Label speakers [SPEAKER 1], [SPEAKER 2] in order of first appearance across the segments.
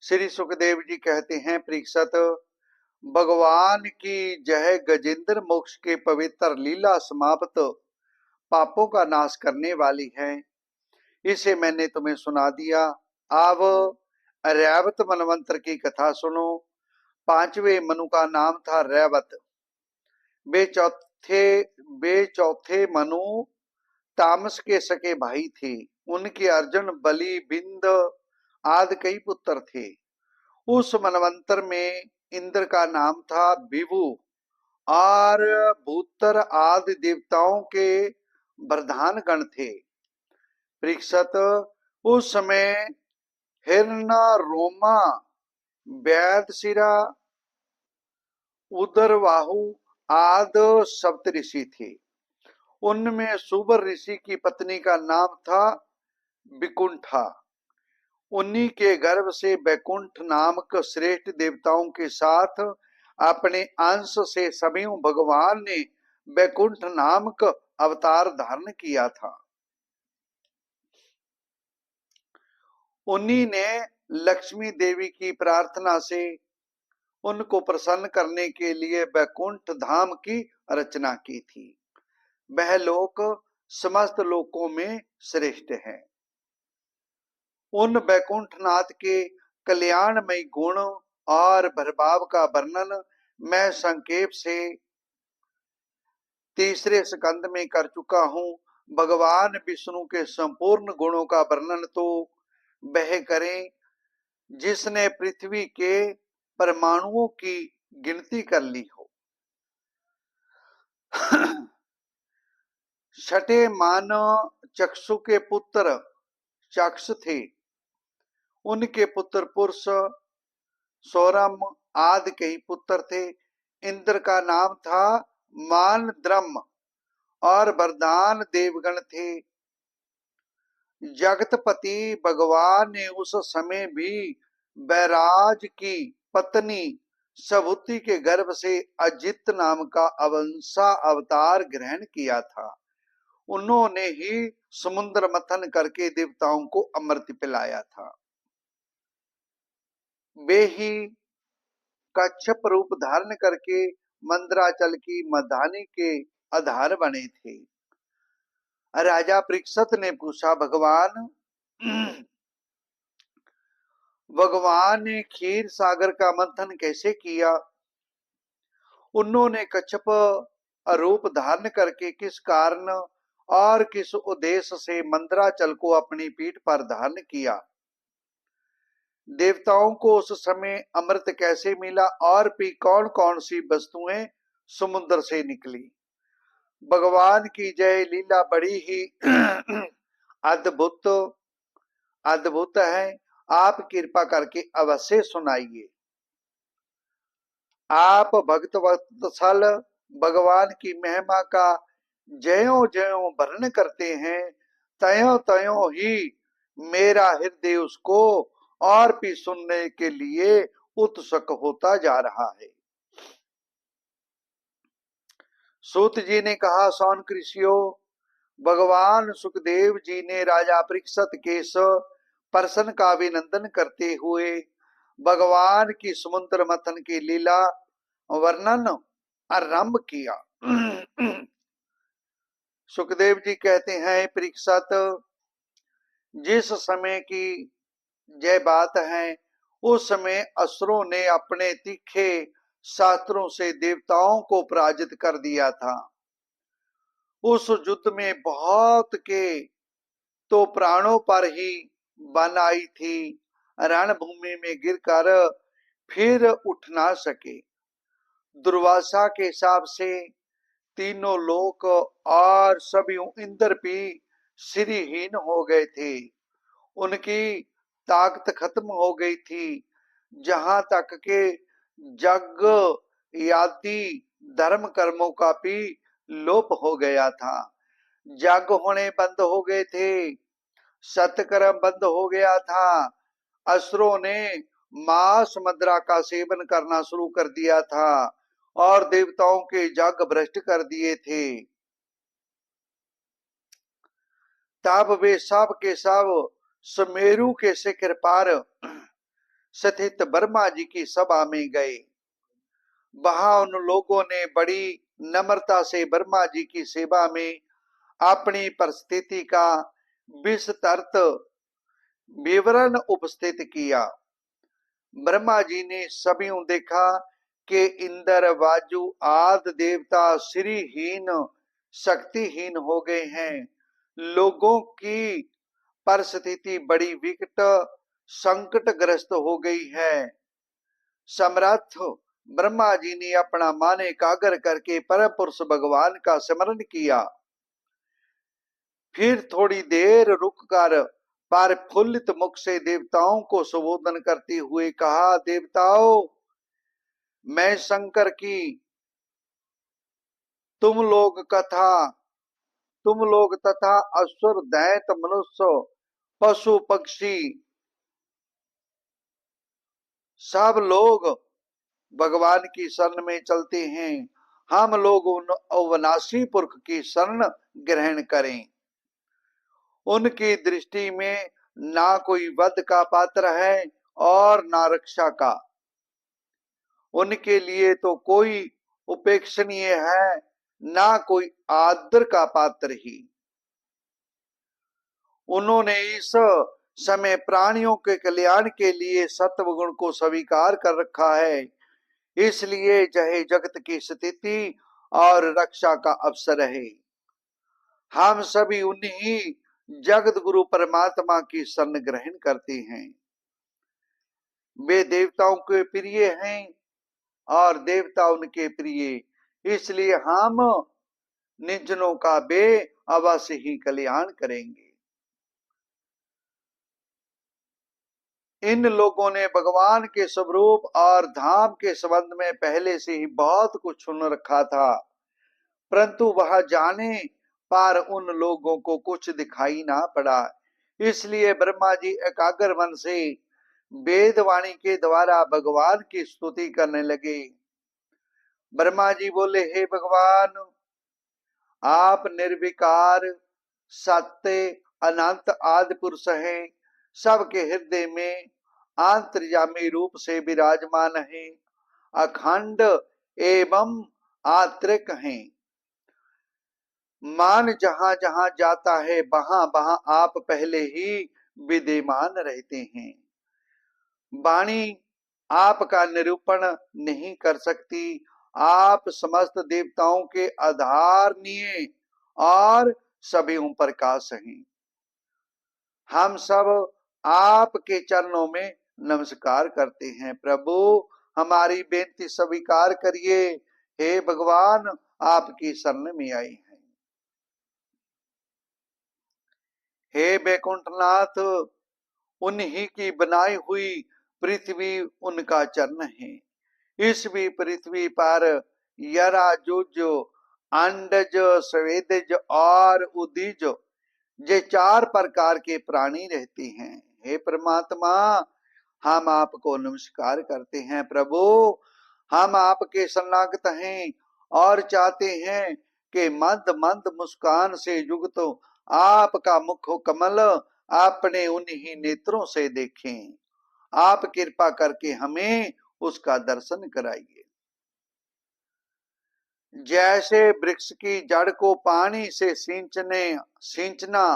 [SPEAKER 1] श्री सुखदेव जी कहते हैं, परीक्षित, भगवान की जय गजेंद्र मोक्ष के पवित्र लीला समाप्त पापों का नाश करने वाली है। इसे मैंने तुम्हें सुना दिया। अब रैवत मनवंतर की कथा सुनो। पांचवे मनु का नाम था रैवत। वे चौथे वे चौथे मनु तामस के सके भाई थे। उनके अर्जुन, बलि, बिंद आदि कई पुत्र थे। उस मनवंतर में इंद्र का नाम था विभु और भूतर आदि देवताओं के प्रधान गण थे। परीक्षित, उस समय हिरण, रोमा, वैदशिरा, उदरवाहु आदि सप्त ऋषि थे। उनमें सुबर ऋषि की पत्नी का नाम था विकुंठा। उन्हीं के गर्भ से वैकुंठ नामक श्रेष्ठ देवताओं के साथ अपने अंश से सभी भगवान ने वैकुंठ नामक अवतार धारण किया था। उन्हीं ने लक्ष्मी देवी की प्रार्थना से उनको प्रसन्न करने के लिए वैकुंठ धाम की रचना की थी। वह लोक समस्त लोकों में श्रेष्ठ है। उन वैकुंठनाथ के कल्याणमय गुण और प्रभाव का वर्णन मैं संक्षेप से तीसरे स्कंद में कर चुका हूं। भगवान विष्णु के संपूर्ण गुणों का वर्णन तो वह करें जिसने पृथ्वी के परमाणुओं की गिनती कर ली हो। छठे मानव चक्षु के पुत्र चक्ष थे। उनके पुत्र पुरुष, सौरम आदि कई पुत्र थे। इंद्र का नाम था मानद्रम और वरदान देवगण थे। जगतपति भगवान ने उस समय भी बैराज की पत्नी सभूति के गर्भ से अजित नाम का अवंसा अवतार ग्रहण किया था। उन्होंने ही समुद्र मथन करके देवताओं को अमृत पिलाया था। वे ही कच्छप रूप धारण करके मंदराचल की मधानी के आधार बने थे। राजा परीक्षित ने पूछा, भगवान ने क्षीर सागर का मंथन कैसे किया? उन्होंने कच्छप रूप धारण करके किस कारण और किस उद्देश्य से मंदराचल को अपनी पीठ पर धारण किया? देवताओं को उस समय अमृत कैसे मिला और भी कौन कौन सी वस्तुएं समुद्र से निकली? भगवान की जय लीला बड़ी ही अद्भुत अद्भुत है। आप कृपा करके अवश्य सुनाइए। आप भक्त वत्सल भगवान की महिमा का ज्यों ज्यों वर्णन करते हैं, त्यों त्यों ही मेरा हृदय उसको और भी सुनने के लिए उत्सुक होता जा रहा है। सूत जी ने कहा, सौनक ऋषियों, भगवान सुखदेव जी ने राजा परीक्षित के प्रश्न का अभिनंदन करते हुए भगवान की समुद्र मथन की लीला वर्णन आरंभ किया। सुखदेव जी कहते हैं, परीक्षित, जिस समय की यह बात है, उस समय असुरों ने अपने तीखे शास्त्रों से देवताओं को पराजित कर दिया था। उस युद्ध में बहुत के तो प्राणों पर ही बन आई थी। रणभूमि में गिरकर फिर उठ ना सके। दुर्वासा के हिसाब से तीनों लोक और सभी इंद्र भी श्रीहीन हो गए थे। उनकी ताकत खत्म हो गई थी। जहां तक के जग याति धर्म कर्मों का भी लोप हो गया था। जग होने बंद हो गए थे। सत्कर्म बंद हो गया था। असुरों ने मांस मदिरा का सेवन करना शुरू कर दिया था और देवताओं के यज्ञ भ्रष्ट कर दिए थे। तब वे सब के सब सुमेरु के शिखर पर स्थित ब्रह्मा जी की सभा में गए। वहां उन लोगों ने बड़ी नम्रता से ब्रह्मा जी की सेवा में अपनी परिस्थिति का विस्तृत विवरण उपस्थित किया। ब्रह्मा जी ने सभी देखा कि इंद्र वायु आदि देवता श्रीहीन शक्तिहीन हो गए हैं। लोगों की परिस्थिति बड़ी विकट संकटग्रस्त हो गई है। समर्थ ब्रह्मा जी ने अपना मन एकाग्र करके परम पुरुष भगवान का स्मरण किया। फिर थोड़ी देर रुककर प्रफुल्लित मुख से देवताओं को संबोधन करते हुए कहा, देवताओं, मैं शंकर की तुम लोग तथा असुर दैत्य मनुष्य पशु पक्षी सब लोग भगवान की शरण में चलते हैं। हम लोग उन अविनाशी पुरख की शरण ग्रहण करें। उनकी दृष्टि में ना कोई वध का पात्र है और ना रक्षा का। उनके लिए तो कोई उपेक्षणीय है, ना कोई आदर का पात्र ही। उन्होंने इस समय प्राणियों के कल्याण के लिए सत्व गुण को स्वीकार कर रखा है, इसलिए चाहे जगत की स्थिति और रक्षा का अवसर है। हम सभी उन्हीं जगत गुरु परमात्मा की शरण ग्रहण करते हैं। वे देवताओं के प्रिय हैं और देवता उनके प्रिय, इसलिए हम निजनों का वे अवश्य ही कल्याण करेंगे। इन लोगों ने भगवान के स्वरूप और धाम के संबंध में पहले से ही बहुत कुछ सुन रखा था, परंतु वहां जाने पर उन लोगों को कुछ दिखाई ना पड़ा। इसलिए ब्रह्मा जी एकाग्र मन से वेदवाणी के द्वारा भगवान की स्तुति करने लगे। ब्रह्मा जी बोले, हे भगवान, आप निर्विकार सत्य अनंत आदि पुरुष हैं। सबके हृदय में आंतर्यामी रूप से विराजमान है, अखंड एवं आत्रिक हैं। मान जहां जहां जाता है वहां वहां आप पहले ही विद्यमान रहते हैं। वाणी आपका निरूपण नहीं कर सकती। आप समस्त देवताओं के आधारणीय और सभी ओम प्रकाश हैं। हम सब आपके चरणों में नमस्कार करते हैं। प्रभु, हमारी बेनती स्वीकार करिए। हे भगवान, आपकी शरण में आई हैं। हे बैकुंठनाथ, उन्हीं की बनाई हुई पृथ्वी उनका चरण है। इस भी पृथ्वी पर यराजुज, अंडज, स्वेदज और उदिज ये 4 प्रकार के प्राणी रहते हैं। हे परमात्मा, हम आपको नमस्कार करते हैं। प्रभु, हम आपके शरणागत हैं और चाहते हैं कि मंद मंद मुस्कान से युक्त आपका मुख कमल अपने उन्हीं नेत्रों से देखें। आप कृपा करके हमें उसका दर्शन कराइए। जैसे वृक्ष की जड़ को पानी से सींचना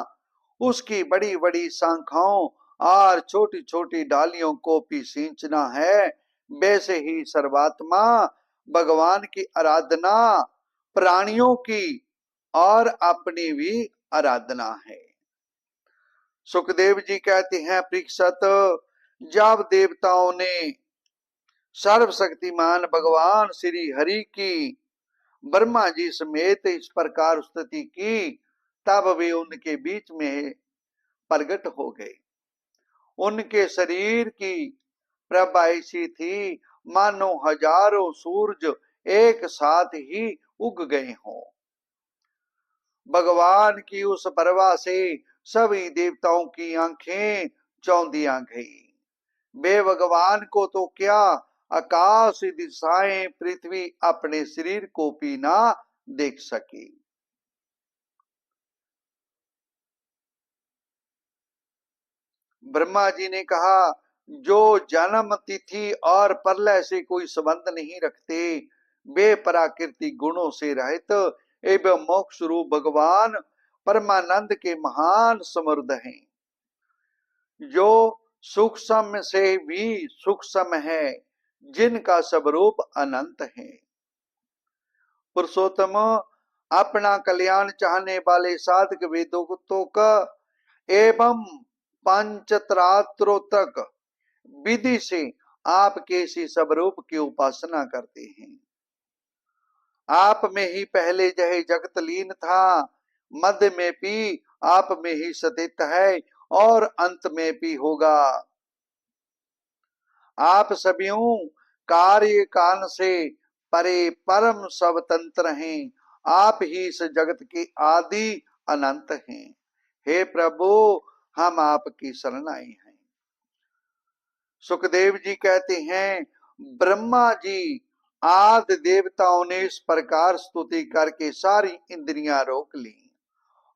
[SPEAKER 1] उसकी बड़ी बड़ी शाखाओं और छोटी छोटी डालियों को भी सींचना है, वैसे ही सर्वात्मा भगवान की आराधना प्राणियों की और अपनी भी आराधना है। सुखदेव जी कहते हैं, परीक्षित, जब देवताओं ने सर्वशक्तिमान भगवान श्री हरि की ब्रह्मा जी समेत इस प्रकार स्तुति की, तब वे उनके बीच में प्रकट हो गए। उनके शरीर की प्रभा ऐसी थी मानो हजारों सूरज एक साथ ही उग गए हों। भगवान की उस प्रभा से सभी देवताओं की आंखें चौंधिया गई। वे भगवान को तो क्या, आकाश दिशाएं पृथ्वी अपने शरीर को भी ना देख सकी। ब्रह्मा जी ने कहा, जो जन्म तिथि और प्रलय से कोई संबंध नहीं रखते, वे प्राकृतिक गुणों से रहित एवं मोक्ष रूप भगवान परमानंद के महान समृद्ध हैं, जो सूक्ष्म से भी सूक्ष्म है, जिनका स्वरूप अनंत है। पुरुषोत्तम अपना कल्याण चाहने वाले साधक वेदोक्तों का एवं पंचत्रात्रोतक विधि से आपके इसी स्वरूप की उपासना करते हैं। आप में ही पहले जय जगत लीन था, मध्य में भी आप में ही स्थित है और अंत में भी होगा। आप सभीयों कार्य काल से परे परम स्वतंत्र हैं। आप ही इस जगत के आदि अनंत हैं। हे प्रभु, हम आपकी शरण आए हैं। सुखदेव जी कहते हैं, ब्रह्मा जी आदि देवताओं ने इस प्रकार स्तुति करके सारी इंद्रियां रोक ली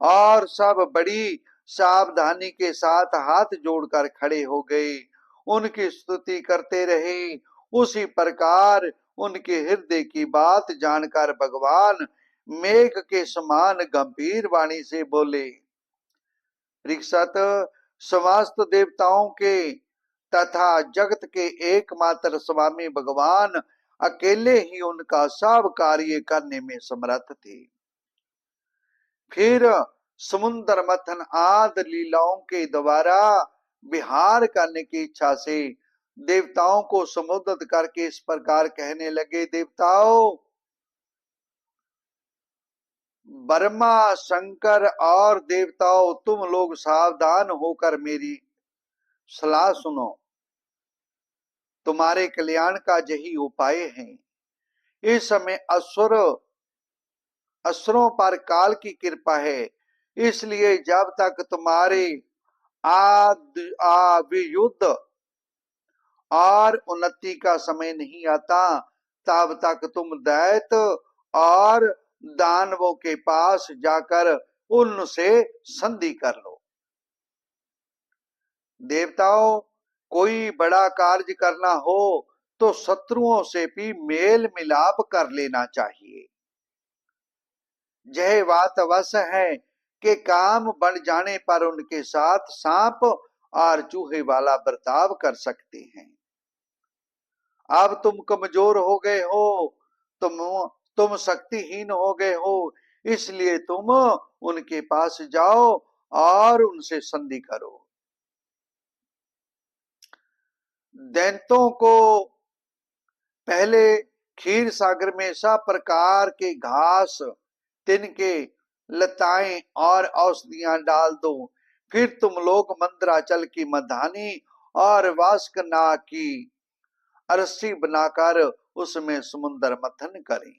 [SPEAKER 1] और सब बड़ी सावधानी के साथ हाथ जोड़कर खड़े हो गए, उनकी स्तुति करते रहे। उसी प्रकार उनके हृदय की बात जानकर भगवान मेघ के समान गंभीर वाणी से बोले, परीक्षित, समस्त देवताओं के तथा जगत के एकमात्र स्वामी भगवान अकेले ही उनका सब कार्य करने में समर्थ थे। फिर समुद्र मथन आदि लीलाओं के द्वारा विहार करने की इच्छा से देवताओं को संबोधित करके इस प्रकार कहने लगे, देवताओं, ब्रह्मा शंकर और देवताओं, तुम लोग सावधान होकर मेरी सलाह सुनो। तुम्हारे कल्याण का यही उपाय है। इस समय असुरों पर काल की कृपा है, इसलिए जब तक तुम्हारे युद्ध और उन्नति का समय नहीं आता, तब तक तुम दैत्य और दानवों के पास जाकर उनसे संधि कर लो। देवताओं, कोई बड़ा कार्य करना हो तो शत्रुओं से भी मेल मिलाप कर लेना चाहिए। यह बात अवश्य है कि काम बढ़ जाने पर उनके साथ सांप और चूहे वाला बर्ताव कर सकते हैं। अब तुम कमजोर हो गए हो, तुम शक्तिहीन हो गए हो, इसलिए तुम उनके पास जाओ और उनसे संधि करो। दैत्यों को पहले क्षीर सागर में सब प्रकार के घास, तिनके, लताएं और औषधियां डाल दो। फिर तुम लोग मंदराचल की मधानी और वास्कनाग की रस्सी बनाकर उसमें समुद्र मथन करें।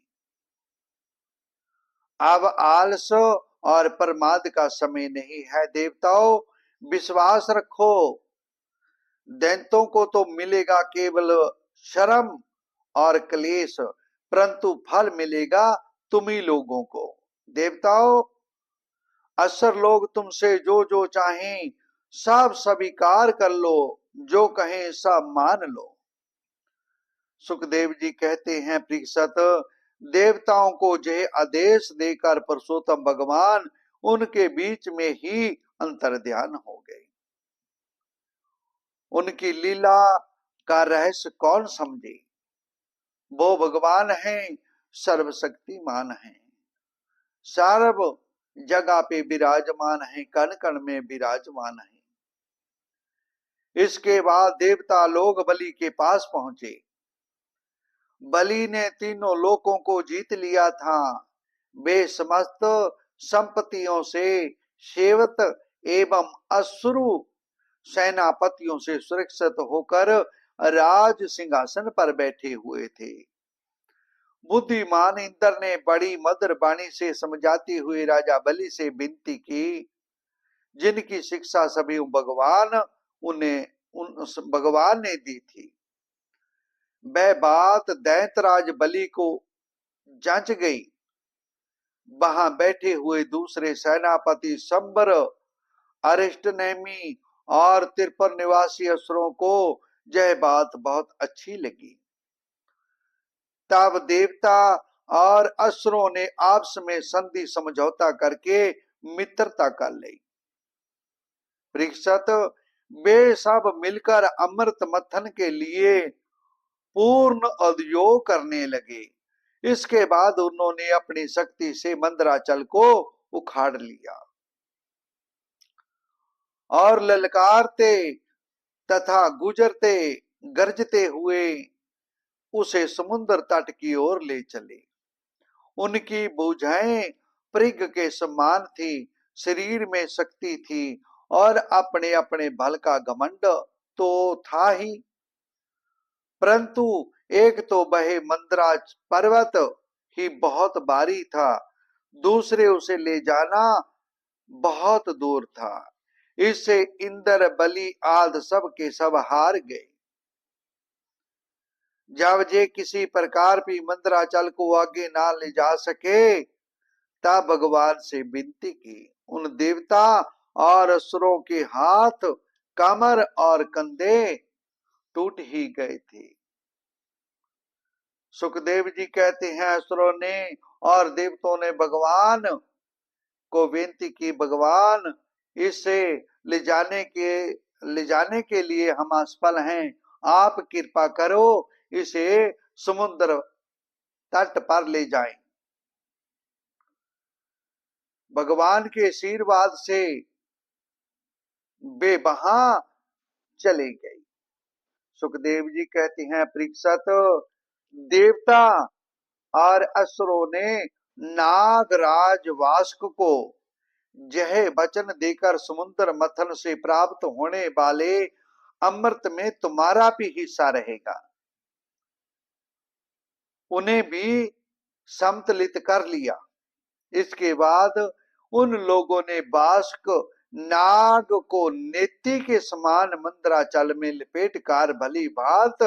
[SPEAKER 1] अब आलस और प्रमाद का समय नहीं है। देवताओं, विश्वास रखो। दैत्यों को तो मिलेगा केवल श्रम और क्लेश, परंतु फल मिलेगा तुम्ही लोगों को। देवताओं, असुर लोग तुमसे जो जो चाहें सब स्वीकार कर लो, जो कहें सब मान लो। सुखदेव जी कहते हैं, परीक्षित, देवताओं को यह आदेश देकर पुरुषोत्तम भगवान उनके बीच में ही अंतर्ध्यान हो गए। उनकी लीला का रहस्य कौन समझे? वो भगवान हैं, सर्वशक्तिमान हैं, सर्व जगह पे विराजमान हैं, कण कण में विराजमान हैं। इसके बाद देवता लोग बलि के पास पहुंचे। बलि ने तीनों लोकों को जीत लिया था। वे समस्त संपत्तियों से सेवत एवं असुरु सेनापतियों से सुरक्षित होकर राज सिंहासन पर बैठे हुए थे। बुद्धिमान इंद्र ने बड़ी मधुर वाणी से समझाते हुए राजा बलि से विनती की, जिनकी शिक्षा सभी भगवान ने दी थी। वह बात दैत्यराज बलि को जंच गई। वहां बैठे हुए दूसरे सेनापति संबर, अरिष्टनेमी और 53 निवासी असुरों को यह बात बहुत अच्छी लगी। तब देवता और असुरों ने आपस में संधि समझौता करके मित्रता कर ली। परीक्षित, वे सब मिलकर अमृत मथन के लिए पूर्ण उद्योग करने लगे। इसके बाद उन्होंने अपनी शक्ति से मंदराचल को उखाड़ लिया और ललकारते तथा गुजरते गरजते हुए उसे समुद्र तट की ओर ले चले। उनकी भुजाएं पृग के समान थी, शरीर में शक्ति थी और अपने अपने बल का घमंड तो था ही, परंतु एक तो वह मंदराज पर्वत ही बहुत भारी था, दूसरे उसे ले जाना बहुत दूर था। इससे इंद्र बलि आदि सब के सब हार गए। जब जे किसी प्रकार भी मंदराचल को आगे ना ले जा सके, तब भगवान से विनती की। उन देवता और असुरों के हाथ, कमर और कंधे टूट ही गए थे। सुखदेव जी कहते हैं, असुरों ने और देवताओं ने भगवान को विनती की, भगवान इसे ले जाने के लिए हम असफल हैं, आप कृपा करो, इसे समुद्र तट पर ले जाएं। भगवान के आशीर्वाद से वे वहां चले गए। सुखदेव जी कहते हैं, परीक्षित, देवता और असुरों ने नागराज वासुक को यह वचन देकर समुद्र मथन से प्राप्त होने वाले अमृत में तुम्हारा भी हिस्सा रहेगा, उन्हें भी समतलित कर लिया। इसके बाद उन लोगों ने वासुक नाग को नेति के समान मंदराचल में लपेट कर भली भांत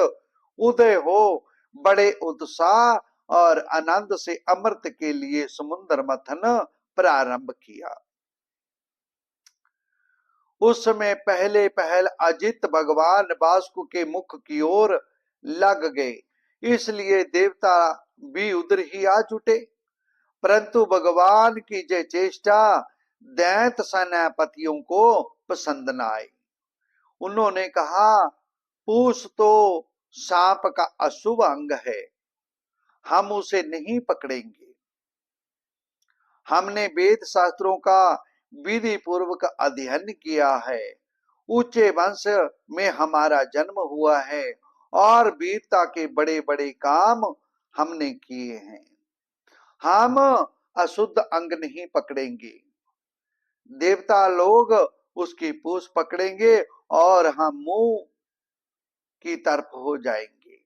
[SPEAKER 1] उदय हो बड़े उत्साह और आनंद से अमृत के लिए समुद्र मथन प्रारंभ किया। उस समय पहले पहल अजित भगवान वासुक के मुख की ओर लग गए, इसलिए देवता भी उधर ही आ जुटे। परंतु भगवान की जय चेष्टा दैत्य सेनापतियों को पसंद न आई। उन्होंने कहा, पूछ तो सांप का अशुभ अंग है, हम उसे नहीं पकड़ेंगे। हमने वेद शास्त्रों का विधि पूर्वक अध्ययन किया है, ऊंचे वंश में हमारा जन्म हुआ है और वीरता के बड़े बड़े काम हमने किए हैं, हम अशुद्ध अंग नहीं पकड़ेंगे। देवता लोग उसकी पूंछ पकड़ेंगे और हम मुंह की तरफ हो जाएंगे।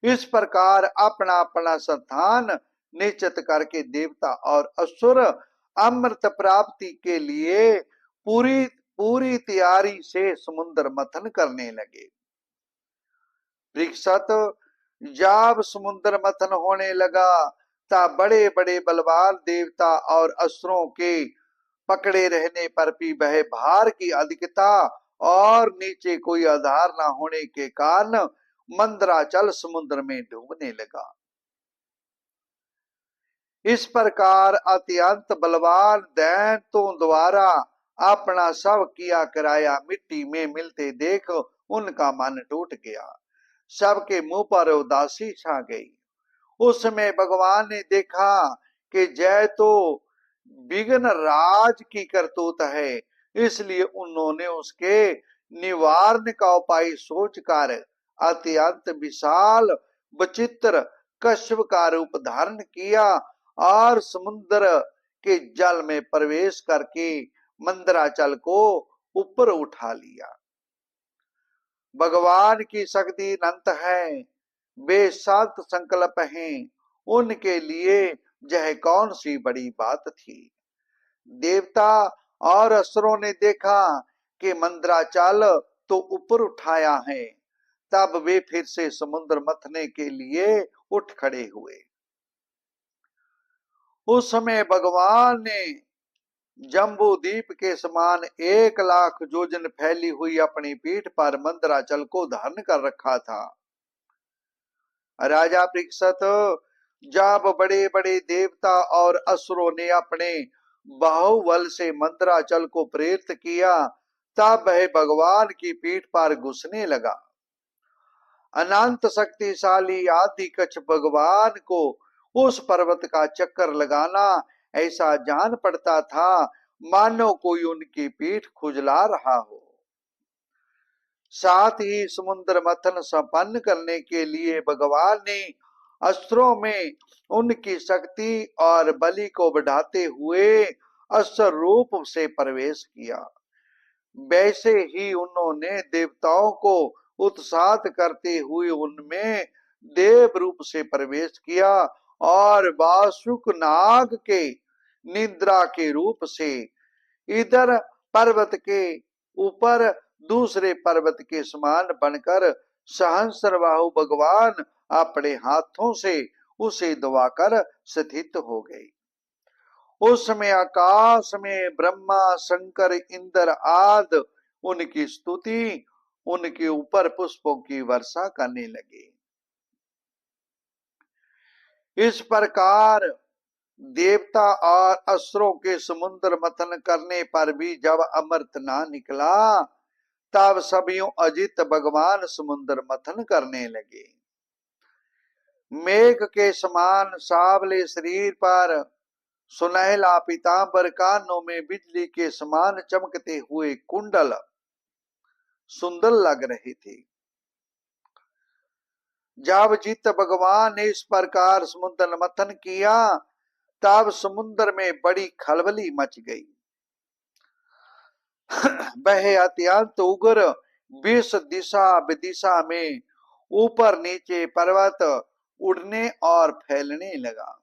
[SPEAKER 1] इस प्रकार अपना अपना स्थान निश्चित करके देवता और असुर अमृत प्राप्ति के लिए पूरी पूरी तैयारी से समुद्र मंथन करने लगे। परीक्षित, जब समुद्र मंथन होने लगा तब बड़े बड़े बलवान देवता और असुरों के पकड़े रहने पर भी वह भार की अधिकता और नीचे कोई आधार न होने के कारण मंदराचल समुद्र में डूबने लगा। इस प्रकार अत्यंत बलवान दैत्यों द्वारा अपना सब किया कराया मिट्टी में मिलते देख उनका मन टूट गया, सबके मुंह पर उदासी छा गई। उस समय भगवान ने देखा कि जय तो विघ्न राज की करतूत है, इसलिए उन्होंने उसके निवारण का उपाय सोचकर अत्यंत विशाल विचित्र कश्यप का रूप धारण किया और समुद्र के जल में प्रवेश करके मंदराचल को ऊपर उठा लिया। भगवान की शक्ति अनंत है, वे सत संकल्प हैं, उनके लिए यह कौन सी बड़ी बात थी। देवता और असुरों ने देखा कि मंदराचल तो ऊपर उठाया है, तब वे फिर से समुद्र मथने के लिए उठ खड़े हुए। उस समय भगवान ने जम्बू द्वीप के समान 1 लाख योजन फैली हुई अपनी पीठ पर मंदराचल को धारण कर रखा था। राजा परीक्षित, जब बड़े बड़े देवता और असुरों ने अपने बाहुबल से मंदराचल को प्रेरित किया, तब वह भगवान की पीठ पर घुसने लगा। अनंत शक्तिशाली आदि कछ भगवान को उस पर्वत का चक्कर लगाना ऐसा जान पड़ता था मानो कोई उनकी पीठ खुजला रहा हो। साथ ही समुद्र मंथन संपन्न करने के लिए भगवान ने अस्त्रों में उनकी शक्ति और बलि को बढ़ाते हुए अस्त्र रूप से प्रवेश किया। वैसे ही उन्होंने देवताओं को उत्साहित करते हुए उनमें देव रूप से प्रवेश किया और वासुक नाग के निद्रा के रूप से इधर पर्वत के ऊपर दूसरे पर्वत के समान बनकर सहस्रबाहु भगवान अपने हाथों से उसे दबाकर स्थित हो गए। उस समय आकाश में ब्रह्मा, शंकर, इंद्र आदि उनकी स्तुति, उनके ऊपर पुष्पों की वर्षा करने लगे। इस प्रकार देवता और असुरों के समुद्र मंथन करने पर भी जब अमृत ना निकला, तब सभी अजित भगवान समुद्र मंथन करने लगे। मेघ के समान सावले शरीर पर सुनहला पीतांबर, कानों में बिजली के समान चमकते हुए कुंडल सुंदर लग रहे थे। जब जित भगवान ने इस प्रकार समुद्र मंथन किया, तब समुद्र में बड़ी खलबली मच गई। वह अत्यंत उग्र विष दिशा विदिशा में ऊपर नीचे पर्वत उड़ने और फैलने लगा।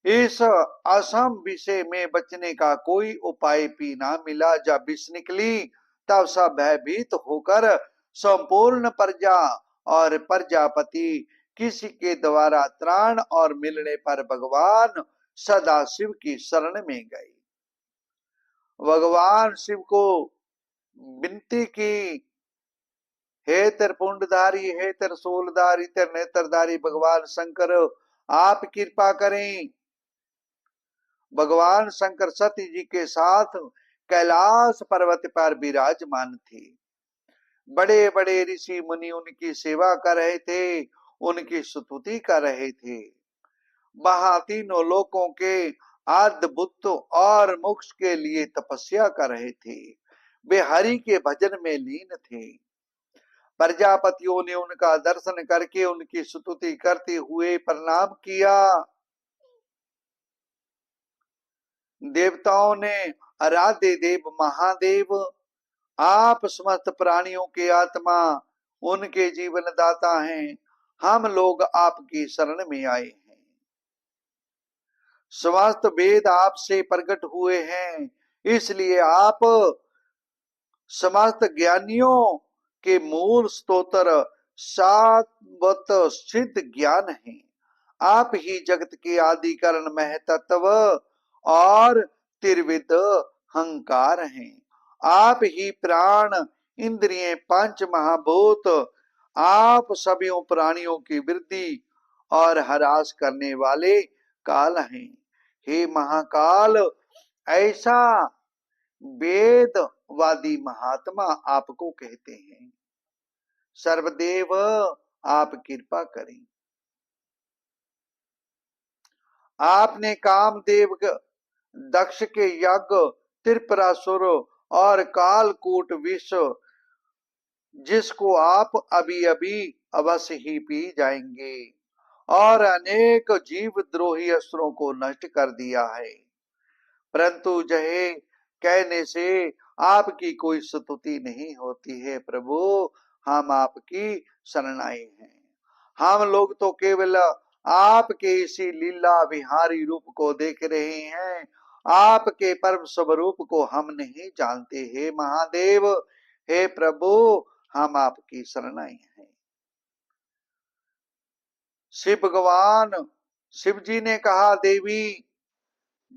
[SPEAKER 1] इस असम विषय में बचने का कोई उपाय भी ना मिला। जब विष निकली, तब सब भयभीत होकर संपूर्ण प्रजा और प्रजापति किसी के द्वारा त्राण और मिलने पर भगवान सदाशिव की शरण में गए। भगवान शिव को विनती की, हे त्रिपुंडधारी, हे त्रिशूलधारी, त्रिनेत्रधारी भगवान शंकर, आप कृपा करें। भगवान शंकर सती जी के साथ कैलाश पर्वत पर विराजमान थे। बड़े बड़े ऋषि मुनि उनकी सेवा कर रहे थे, उनकी स्तुति कर रहे थे। वहां तीनों लोकों के अद्भुत और मोक्ष के लिए तपस्या कर रहे थे। वे हरि के भजन में लीन थे। प्रजापतियों ने उनका दर्शन करके उनकी स्तुति करते हुए प्रणाम किया। देवताओं ने, आराध्य देव महादेव, आप समस्त प्राणियों के आत्मा, उनके जीवन दाता हैं, हम लोग आपकी शरण में आए हैं। समस्त वेद आपसे प्रकट हुए हैं, इसलिए आप समस्त ज्ञानियों के मूल स्तोत्र शाश्वत सिद्ध ज्ञान है। आप ही जगत के आदि कारण महतत्व और त्रिविध हंकार हैं। आप ही प्राण, इंद्रिय, पंच महाभूत, आप सभी प्राणियों की वृद्धि और ह्रास करने वाले काल हैं। हे महाकाल, ऐसा वेदवादी महात्मा आपको कहते हैं। सर्वदेव, आप कृपा करें। आपने कामदेव दक्ष के यज्ञ, त्रिपुरासुर और कालकूट विष, जिसको आप अभी अभी अवश्य ही पी जाएंगे, और अनेक जीव द्रोही अस्त्रों को नष्ट कर दिया है। परंतु जहे कहने से आपकी कोई स्तुति नहीं होती है। प्रभु, हम आपकी शरणाई हैं। हम लोग तो केवल आपके इसी लीला विहारी रूप को देख रहे हैं, आपके परम स्वरूप को हम नहीं जानते। हे महादेव, हे प्रभु, हम आपकी शरणाई हैं। शिव भगवान शिव जी ने कहा, देवी,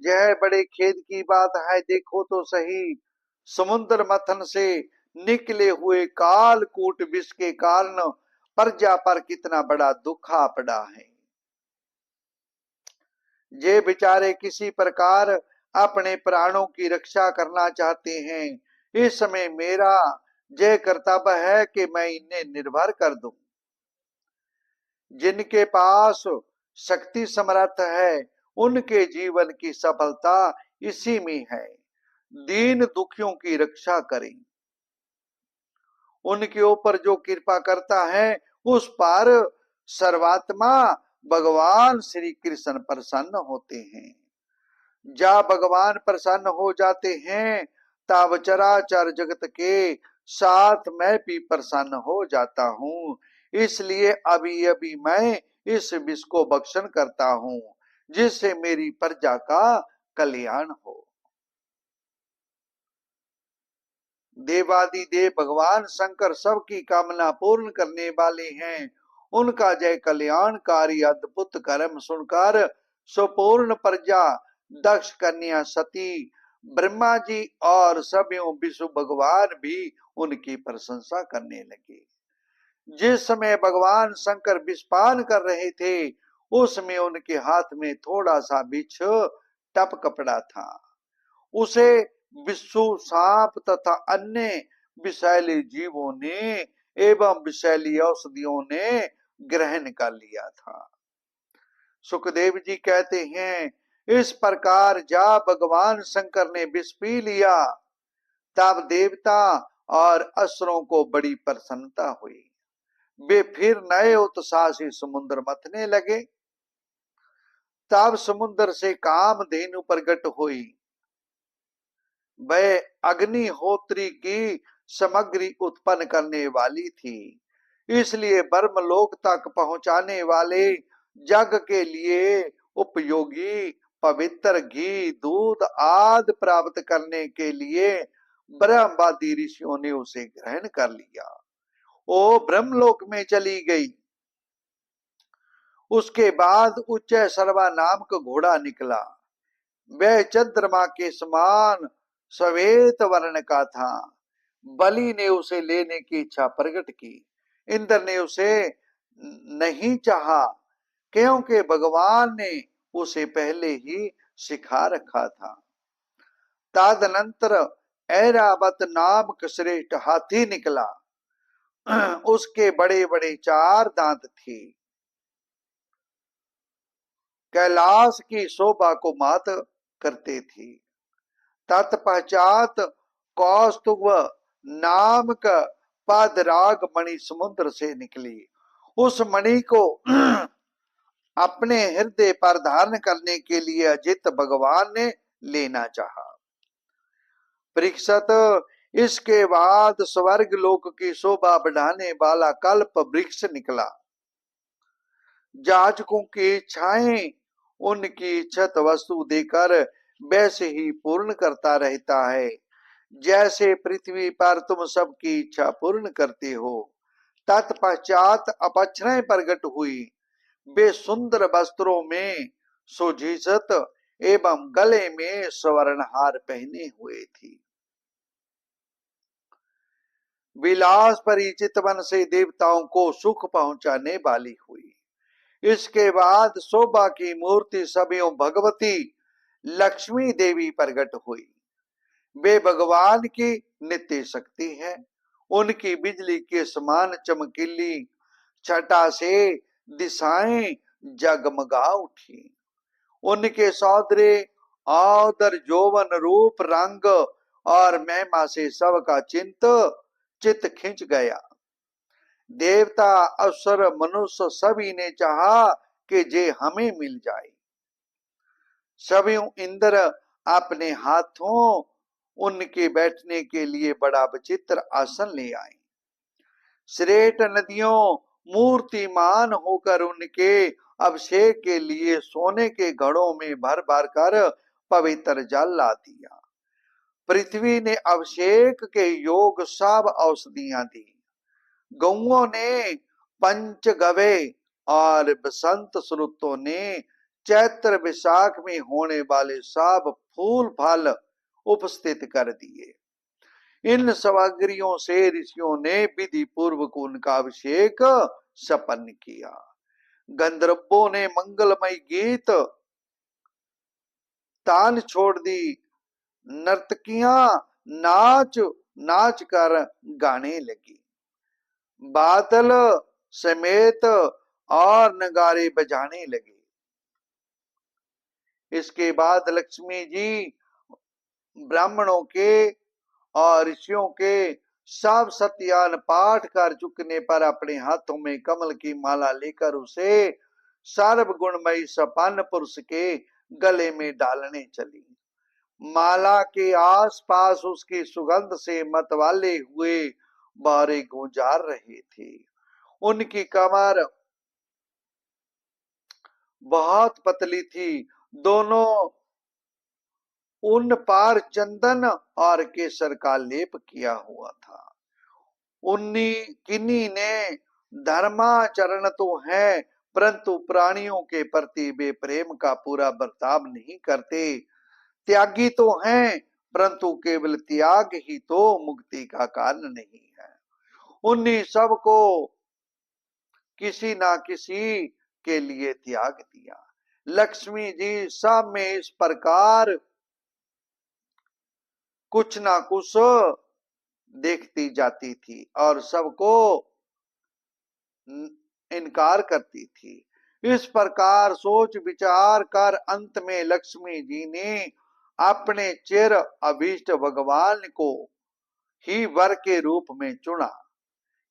[SPEAKER 1] यह बड़े खेद की बात है, देखो तो सही, समुद्र मंथन से निकले हुए कालकूट विष के कारण प्रजा पर कितना बड़ा दुख आ पड़ा है। ये बेचारे किसी प्रकार अपने प्राणों की रक्षा करना चाहते हैं। इस समय मेरा यह कर्तव्य है कि मैं इन्हें निर्भर कर दूं। जिनके पास शक्ति समर्थ है, उनके जीवन की सफलता इसी में है। दीन दुखियों की रक्षा करें। उनके ऊपर जो कृपा करता है उस पर सर्वात्मा भगवान श्री कृष्ण प्रसन्न होते हैं। जा भगवान प्रसन्न हो जाते हैं, तब चराचर जगत के साथ मैं भी प्रसन्न हो जाता हूँ। इसलिए अभी अभी मैं इस विष को भक्षण करता हूँ, जिससे मेरी प्रजा का कल्याण हो। देवादिदेव भगवान शंकर सबकी कामना पूर्ण करने वाले हैं। उनका जय कल्याणकारी अद्भुत कर्म सुनकर सुपूर्ण प्रजा, दक्ष कन्या सती, ब्रह्मा जी और सभी विष्णु भगवान भी उनकी प्रशंसा करने लगे। जिस समय भगवान शंकर विषपान कर रहे थे, उसमें उनके हाथ में थोड़ा सा विष टपक पड़ा था। उसे विषु, सांप तथा अन्य विषैले जीवों ने एवं विषैली औषधियों ने ग्रहण कर लिया था। सुखदेव जी कहते हैं, इस प्रकार जब भगवान शंकर ने विष पी लिया, तब देवता और असुरों को बड़ी प्रसन्नता हुई। वे फिर नए उत्साह से समुद्र मथने लगे। तब समुद्र से कामधेनु प्रकट हुई। वह अग्निहोत्री की सामग्री उत्पन्न करने वाली थी, इसलिए ब्रह्मलोक तक पहुंचाने वाले जग के लिए उपयोगी पवित्र घी, दूध आदि प्राप्त करने के लिए ब्रह्मवादी ऋषियों ने उसे ग्रहण कर लिया। वो ब्रह्मलोक में चली गई। उसके बाद उच्च सर्वा नाम का घोड़ा निकला। वह चंद्रमा के समान श्वेत वर्ण का था। बलि ने उसे लेने की इच्छा प्रकट की। इंद्र ने उसे नहीं चाहा, क्योंकि भगवान ने उसे पहले ही सिखा रखा था। तदनंतर ऐरावत नामक श्रेष्ठ हाथी निकला। उसके बड़े बड़े 4 दांत थे। कैलाश की शोभा को मात करते थे। तत्पश्चात कौस्तुभ नामक पदराग मणि समुद्र से निकली। उस मणि को अपने हृदय पर धारण करने के लिए अजित भगवान ने लेना चाहा। परीक्षित, इसके बाद स्वर्ग लोक की शोभा बढ़ाने वाला कल्प वृक्ष निकला। जाचकों की इच्छाएं उनकी इच्छित वस्तु देकर वैसे ही पूर्ण करता रहता है, जैसे पृथ्वी पर तुम सबकी इच्छा पूर्ण करते हो। तत्पश्चात अप्सराएं प्रकट हुई। वे सुंदर वस्त्रों में सुजीजित एवं गले में स्वर्णहार पहने हुए थी। विलास परिचित वन से देवताओं को सुख पहुंचाने वाली हुई। इसके बाद शोभा की मूर्ति सभ्यों भगवती लक्ष्मी देवी प्रकट हुई। वे भगवान की नित्य शक्ति है। उनकी बिजली के समान चमकीली छटा से दिशाएं जगमगा उठी। उनके सौंदर्य, औदर, यौवन, रूप, रंग और महिमा से सबका चित्त खिंच गया। देवता, असुर, मनुष्य सभी ने चाहा कि जे हमें मिल जाए। सभी इंद्र अपने हाथों उनके बैठने के लिए बड़ा विचित्र आसन ले आए। श्रेष्ठ नदियों मूर्तिमान होकर उनके अभिषेक के लिए सोने के घड़ों में भर भर कर पवित्र जल ला दिया। पृथ्वी ने अभिषेक के योग सब औषधियां दी। गौओं ने पंचगव्य और बसंत श्रुतों ने चैत्र वैशाख में होने वाले सब फूल फल उपस्थित कर दिए। इन सामग्रियों से ऋषियों ने विधि पूर्वक उनका अभिषेक संपन्न किया। गंधर्वों ने मंगलमय गीत तान छोड़ दी। नर्तकियां नाच नाच कर गाने लगी। बादल समेत और नगारे बजाने लगे। इसके बाद लक्ष्मी जी ब्राह्मणों के और ऋषियों के सब सत्यान पाठ कर चुकने पर अपने हाथों में कमल की माला लेकर उसे सर्वगुणमयी सपन्न पुरुष के गले में डालने चली। माला के आसपास उसकी सुगंध से मतवाले हुए बारे गुजार रहे थे। उनकी कमर बहुत पतली थी। दोनों उन पार चंदन और केसर का लेप किया हुआ था। उन्नी किन्नी ने धर्माचरण तो है, परंतु प्राणियों के प्रति वे प्रेम का पूरा बर्ताव नहीं करते। त्यागी तो हैं, परंतु केवल त्याग ही तो मुक्ति का कारण नहीं है। उन्हीं सबको किसी ना किसी के लिए त्याग दिया। लक्ष्मी जी सब में इस प्रकार कुछ ना कुछ देखती जाती थी और सबको इनकार करती थी। इस प्रकार सोच विचार कर अंत में लक्ष्मी जी ने अपने चिर अभीष्ट भगवान को ही वर के रूप में चुना,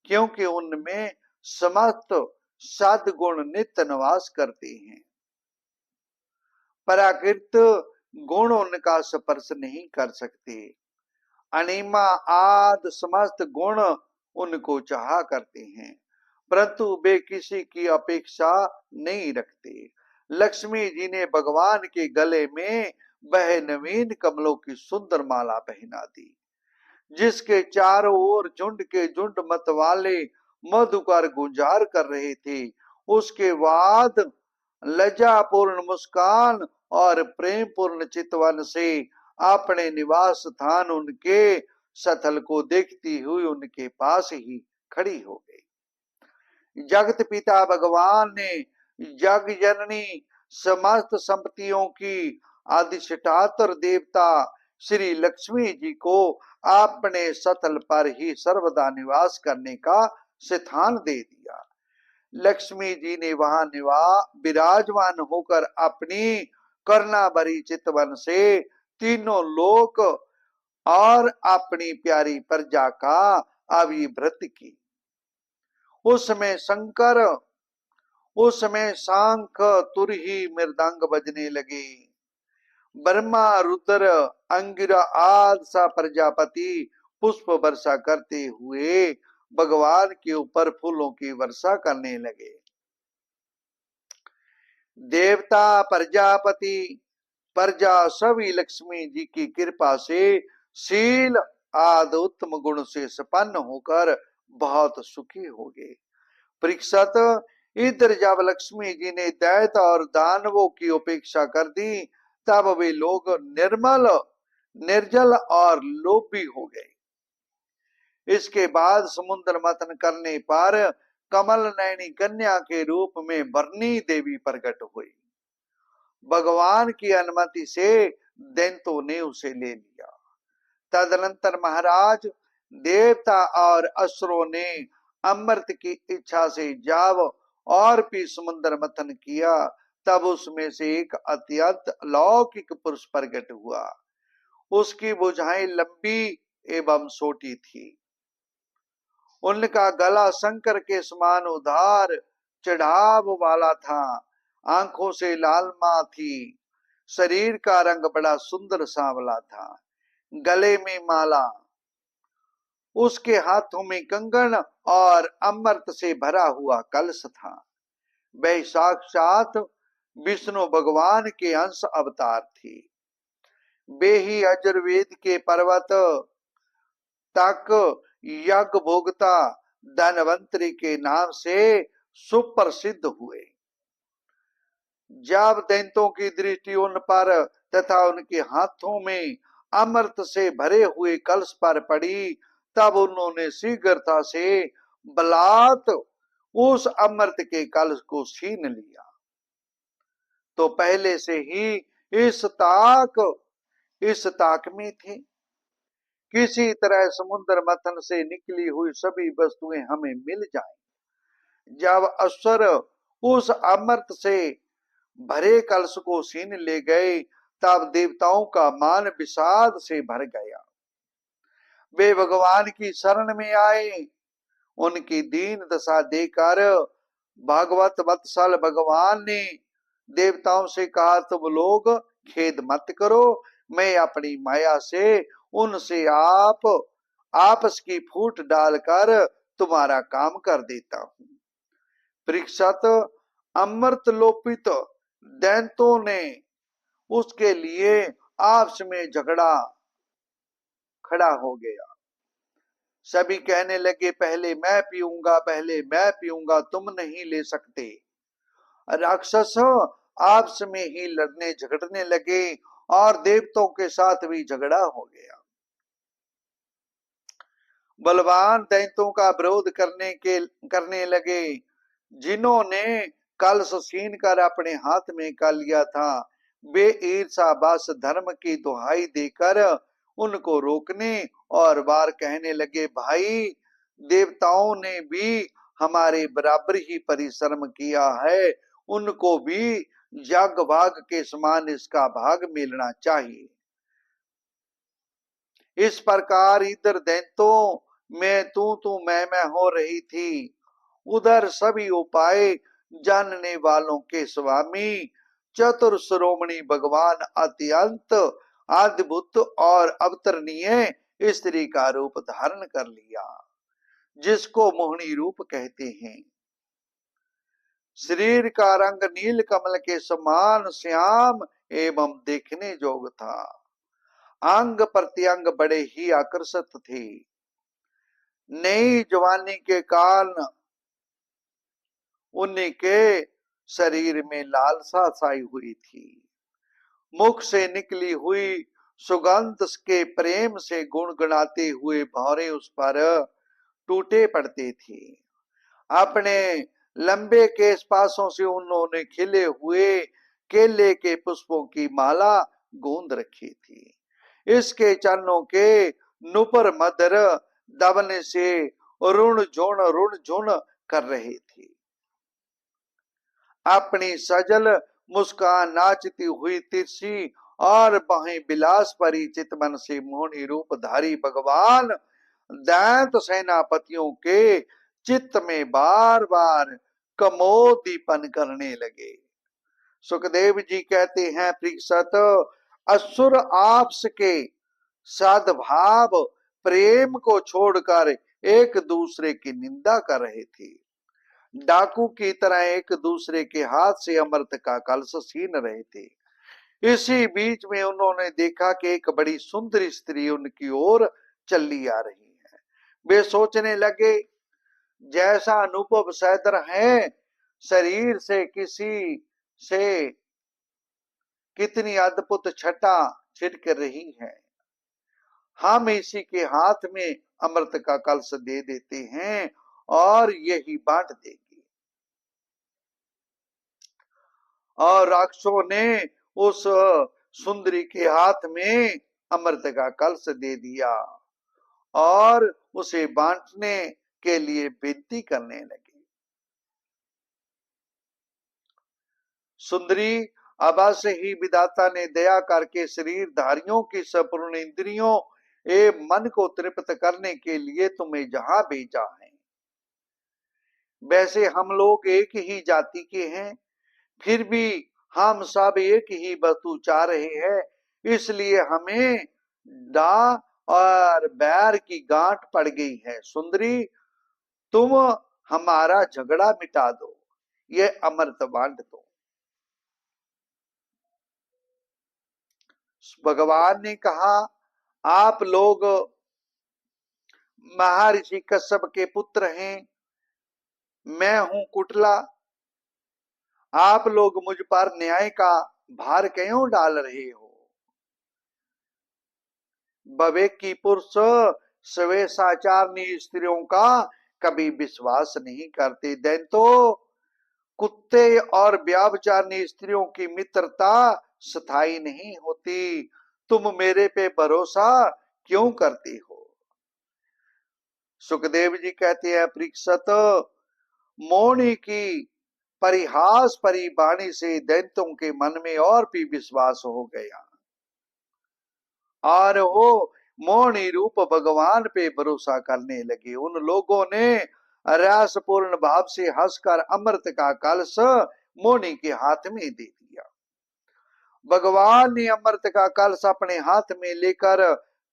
[SPEAKER 1] क्योंकि उनमें समस्त सद्गुण नित्य निवास करते हैं। प्राकृत गुण उनका स्पर्श नहीं कर सकते। अनिमा आदि समस्त गुण उनको चाहा करते हैं, परंतु वे किसी की अपेक्षा नहीं रखते। लक्ष्मी जी ने भगवान के गले में वह नवीन कमलों की सुंदर माला पहना दी, जिसके चारों ओर झुंड के झुंड मतवाले मधुकर गुंजार कर रहे थे। उसके बाद लज्जापूर्ण मुस्कान और प्रेम पूर्ण चितवन से अपने निवास स्थान उनके स्थल को देखती हुई उनके पास ही खड़ी हो गई। जगत पिता भगवान ने जग जननी समस्त संपत्तियों की अधिष्ठात्र देवता श्री लक्ष्मी जी को अपने स्थल पर ही सर्वदा निवास करने का स्थान दे दिया। लक्ष्मी जी ने वहां विराजमान होकर अपनी करुणा भरी चितवन से तीनों लोक और अपनी प्यारी प्रजा का अभिवृत की। उस समय शंख तुरही मृदंग बजने लगे। ब्रह्मा रुद्र अंगिरा आदि सा प्रजापति पुष्प वर्षा करते हुए भगवान के ऊपर फूलों की वर्षा करने लगे। देवता प्रजापति प्रजा सभी लक्ष्मी जी की कृपा से शील आदि उत्तम गुण से संपन्न होकर बहुत सुखी हो गए। परीक्षित, इधर जब लक्ष्मी जी ने दैत्य और दानवों की उपेक्षा कर दी, तब वे लोग निर्मल निर्जल और लोभी हो गए। इसके बाद समुद्र मंथन करने पर कमल नयनी कन्या के रूप में बरनी देवी प्रकट हुई। भगवान की अनुमति से दैत्यों ने उसे ले लिया। तदनंतर महाराज देवता और असुरों ने अमृत की इच्छा से जब और भी समुद्र मंथन किया, तब उसमें से एक अत्यंत अलौकिक पुरुष प्रकट हुआ। उसकी भुजाएं लंबी एवं छोटी थी। उनका गला शंकर के समान उदार चढ़ाव वाला था। आंखों से लालमा थी। शरीर का रंग बड़ा सुंदर सांवला था। गले में माला, उसके हाथों में कंगन और अमृत से भरा हुआ कलश था। वह साक्षात विष्णु भगवान के अंश अवतार थी। वे ही अजुर्वेद के पर्वत तक यज्ञ भोगता धनवंतरी के नाम से सुप्रसिद्ध हुए। जब दैत्यों की दृष्टि उन पर तथा उनके हाथों में अमृत से भरे हुए कलश पर पड़ी, तब उन्होंने शीघ्रता से बलात् उस अमृत के कलश को छीन लिया। तो पहले से ही इस ताक इस ताक में थे। किसी तरह समुद्र मंथन से निकली हुई सभी वस्तुएं हमें मिल जाएं। जब असुर उस अमृत से भरे कलश को छीन ले गए, तब देवताओं का मान विषाद से भर गया। वे भगवान की शरण में आए। उनकी दीन दशा देखकर भागवत वत्सल भगवान ने देवताओं से कहा, तुम लोग खेद मत करो, मैं अपनी माया से उनसे आपस की फूट डालकर तुम्हारा काम कर देता हूं। परीक्षित, अमृत लोपित दैत्यों ने उसके लिए आपस में झगड़ा खड़ा हो गया। सभी कहने लगे, पहले मैं पीऊंगा, पहले मैं पीऊंगा, तुम नहीं ले सकते। राक्षस आपस में ही लड़ने झगड़ने लगे और देवताओं के साथ भी झगड़ा हो गया। बलवान दैत्यों का विरोध करने लगे। जिन्होंने कलश छीन कर अपने हाथ में कर लिया था, वे ईर्षा बस धर्म की दुहाई देकर उनको रोकने और बार कहने लगे, भाई देवताओं ने भी हमारे बराबर ही परिश्रम किया है, उनको भी यज्ञ भाग के समान इसका भाग मिलना चाहिए। इस प्रकार इधर दैत्यों में तू मैं हो रही थी, उधर सभी उपाय जानने वालों के स्वामी चतुर श्रोमणी भगवान अत्यंत अद्भुत और अवतरणीय स्त्री का रूप धारण कर लिया, जिसको मोहिनी रूप कहते हैं। शरीर का रंग नील कमल के समान श्याम एवं देखने योग्य था। अंग प्रत्यंग बड़े ही आकर्षक थे। नई जवानी के कारण उनके शरीर में लालसा छाई हुई थी। मुख से निकली हुई सुगंध के प्रेम से गुणगुनाते हुए भौरे उस पर टूटे पड़ते थे। अपने लंबे केश पासों से उन्होंने खिले हुए केले के पुष्पों की माला गूंद रखी थी। इसके चरणों के नुपुर मधुर दबने से रुण झुण कर रहे थे। अपनी सजल मुस्कान नाचती हुई तिरछी और बाहें विलास परी चितमन से मोहिनी रूप धारी भगवान दैत सेनापतियों के चित्त में बार बार कमोदीपन करने लगे। सुखदेव जी कहते हैं, परीक्षित, असुर आपस के सद्भाव प्रेम को छोड़कर एक दूसरे की निंदा कर रहे थे। डाकू की तरह एक दूसरे के हाथ से अमृत का कलश छीन रहे थे। इसी बीच में उन्होंने देखा कि एक बड़ी सुंदर स्त्री उनकी ओर चली आ रही है। वे सोचने लगे, जैसा अनुभव सैदर है, शरीर से किसी से कितनी अद्भुत छटा छिटक रही है। हम इसी के हाथ में अमृत का कलश दे देते हैं और यही बांट देंगे। और राक्षसों ने उस सुंदरी के हाथ में अमृत का कलश दे दिया और उसे बांटने के लिए विनती करने लगे। सुंदरी, अवश्य ही विधाता ने दया करके शरीर धारियों की संपूर्ण इंद्रियों एवं मन को तृप्त करने के लिए तुम्हें जहां भेजा है। वैसे हम लोग एक ही जाति के हैं, फिर भी हम सब एक ही वस्तु चाह रहे हैं, इसलिए हमें डा और बैर की गांठ पड़ गई है। सुंदरी, तुम हमारा झगड़ा मिटा दो, ये अमृत बांट दो। भगवान ने कहा, आप लोग महर्षि कश्यप के पुत्र हैं, मैं हूं कुटला, आप लोग मुझ पर न्याय का भार क्यों डाल रहे हो? विवेकी पुरुष स्वेच्छाचारिणी स्त्रियों का कभी विश्वास नहीं करते। दैंतो, कुत्ते और व्यभिचारिणी स्त्रियों की मित्रता स्थायी नहीं होती। तुम मेरे पे भरोसा क्यों करते हो? सुखदेव जी कहते हैं, परीक्षित, मौनी की परिहास परी वाणी से दैत्यों के मन में और भी विश्वास हो गया और वो मौनी रूप भगवान पे भरोसा करने लगे। उन लोगों ने रसपूर्ण भाव से हंसकर अमृत का कलश मौनी के हाथ में दे दिया। भगवान ने अमृत का कलश अपने हाथ में लेकर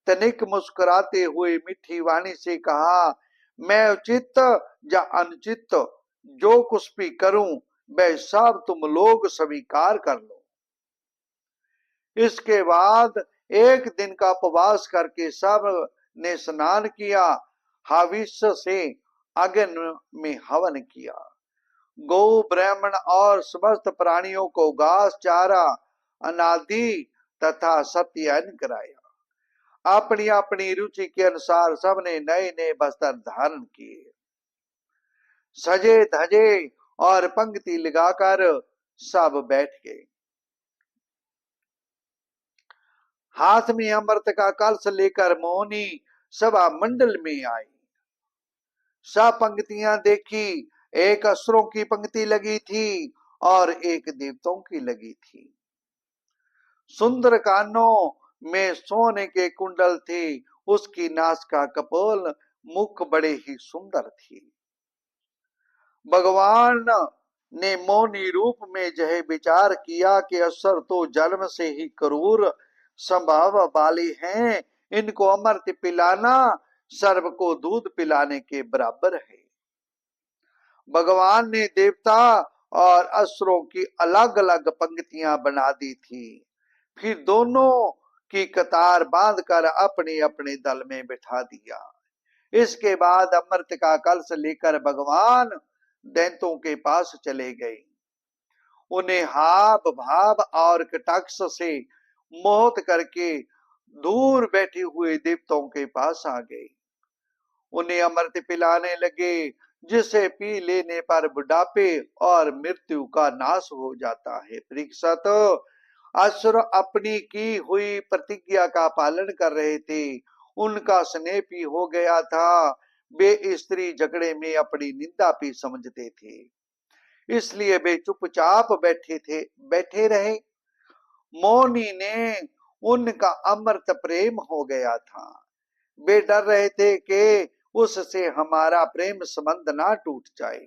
[SPEAKER 1] तनिक मुस्कुराते हुए मीठी वाणी से कहा, मैं उचित या अनुचित जो कुछ भी करूं वह सब तुम लोग स्वीकार कर लो। इसके बाद एक दिन का उपवास करके सब ने स्नान किया, हविष्य से अग्नि में हवन किया, गौ ब्राह्मण और समस्त प्राणियों को घास चारा अनादि तथा सत्यायन कराया। अपनी अपनी रुचि के अनुसार सबने नए नए वस्त्र धारण किए, सजे धजे और पंक्ति लगाकर सब बैठ गए। हाथ में अमृत का कलश लेकर मौनी सभा मंडल में आई। सब पंक्तियां देखी, एक असुरों की पंक्ति लगी थी और एक देवताओं की लगी थी। सुंदर कानों में सोने के कुंडल थे, उसकी नासिका कपोल मुख बड़े ही सुंदर थी। भगवान ने मौनी रूप में यह विचार किया कि असुर तो जन्म से ही क्रूर स्वभाव वाले हैं, इनको अमृत पिलाना सर्व को दूध पिलाने के बराबर है। भगवान ने देवता और असुरों की अलग अलग पंक्तियां बना दी थी, फिर दोनों की कतार बांधकर अपने अपने दल में बिठा दिया। इसके बाद अमृत का कलश लेकर भगवान दैत्यों के पास चले गए। उन्हें हाव भाव और कटाक्ष से मोहित करके दूर बैठे हुए देवताओं के पास आ गए। उन्हें अमृत पिलाने लगे, जिसे पी लेने पर बुढ़ापे और मृत्यु का नाश हो जाता है। परीक्षित, असुर अपनी की हुई प्रतिज्ञा का पालन कर रहे थे, उनका स्नेह भी हो गया था। वे स्त्री झगड़े में अपनी निंदा भी समझते थे, इसलिए वे चुपचाप बैठे रहे। मौनी ने उनका अमृत प्रेम हो गया था। वे डर रहे थे कि उससे हमारा प्रेम संबंध ना टूट जाए।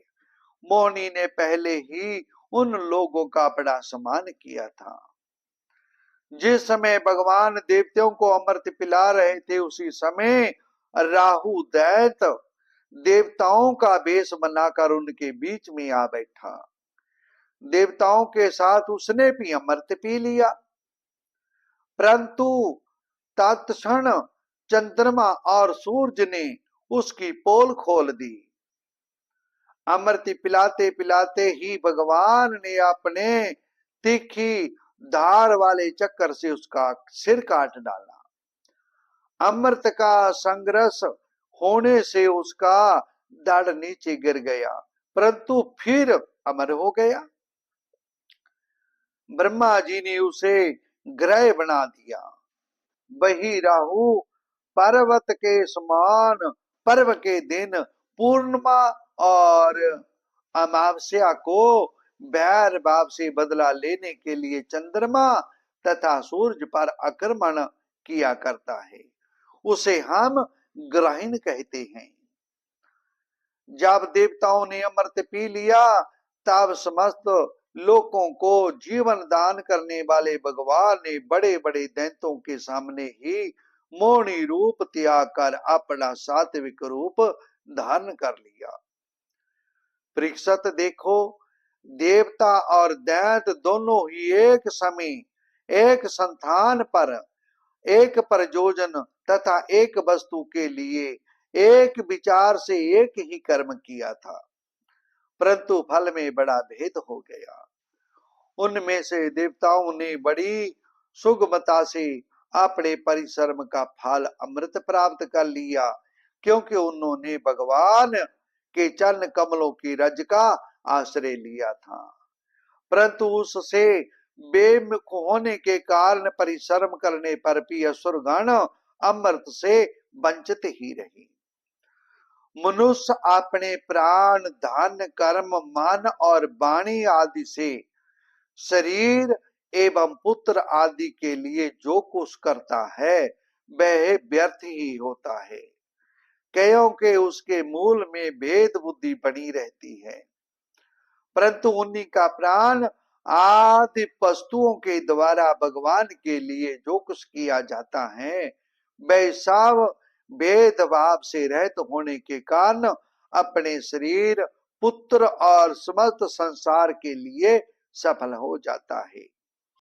[SPEAKER 1] मौनी ने पहले ही उन लोगों का बड़ा सम्मान किया था। जिस समय भगवान देवताओं को अमृत पिला रहे थे, उसी समय राहु दैत्य देवताओं का वेश बनाकर उनके बीच में आ बैठा। देवताओं के साथ उसने भी अमृत पी लिया, परंतु तत्क्षण चंद्रमा और सूर्य ने उसकी पोल खोल दी। अमृत पिलाते पिलाते ही भगवान ने अपने तीखी धार वाले चक्कर से उसका सिर काट डाला। अमृत का संग्रस होने से उसका धड़ नीचे गिर गया, परंतु फिर अमर हो गया। ब्रह्मा जी ने उसे ग्रह बना दिया। वही राहु पर्वत के समान पर्व के दिन पूर्णिमा और अमावस्या को बैर भाव से बदला लेने के लिए चंद्रमा तथा सूर्य पर आक्रमण किया करता है, उसे हम ग्रहण कहते हैं। जब देवताओं ने अमृत पी लिया, तब समस्त लोगों को जीवन दान करने वाले भगवान ने बड़े बड़े दैत्यों के सामने ही मौनी रूप त्याग कर अपना सात्विक रूप धारण कर लिया। परीक्षित, देखो, देवता और दैत्य दोनों ही एक समय, एक संतान पर, एक प्रयोजन तथा एक वस्तु के लिए एक विचार से एक ही कर्म किया था, परंतु फल में बड़ा भेद हो गया। उनमें से देवताओं ने बड़ी सुगमता से अपने परिश्रम का फल अमृत प्राप्त कर लिया, क्योंकि उन्होंने भगवान के चरण कमलों की रज का आश्रय लिया था। परंतु उससे बेमुख होने के कारण परिश्रम करने पर भी असुरगण अमृत से वंचित ही रही। मनुष्य अपने प्राण, धन, कर्म, मन और वाणी आदि से शरीर एवं पुत्र आदि के लिए जो कुछ करता है वह व्यर्थ ही होता है, क्योंकि उसके मूल में भेद बुद्धि बनी रहती है। परंतु उन्हीं का प्राण आदि वस्तुओं के द्वारा भगवान के लिए जो कुछ किया जाता है वह सब भेदभाव से रहित होने के कारण अपने शरीर, पुत्र और समस्त संसार के लिए सफल हो जाता है।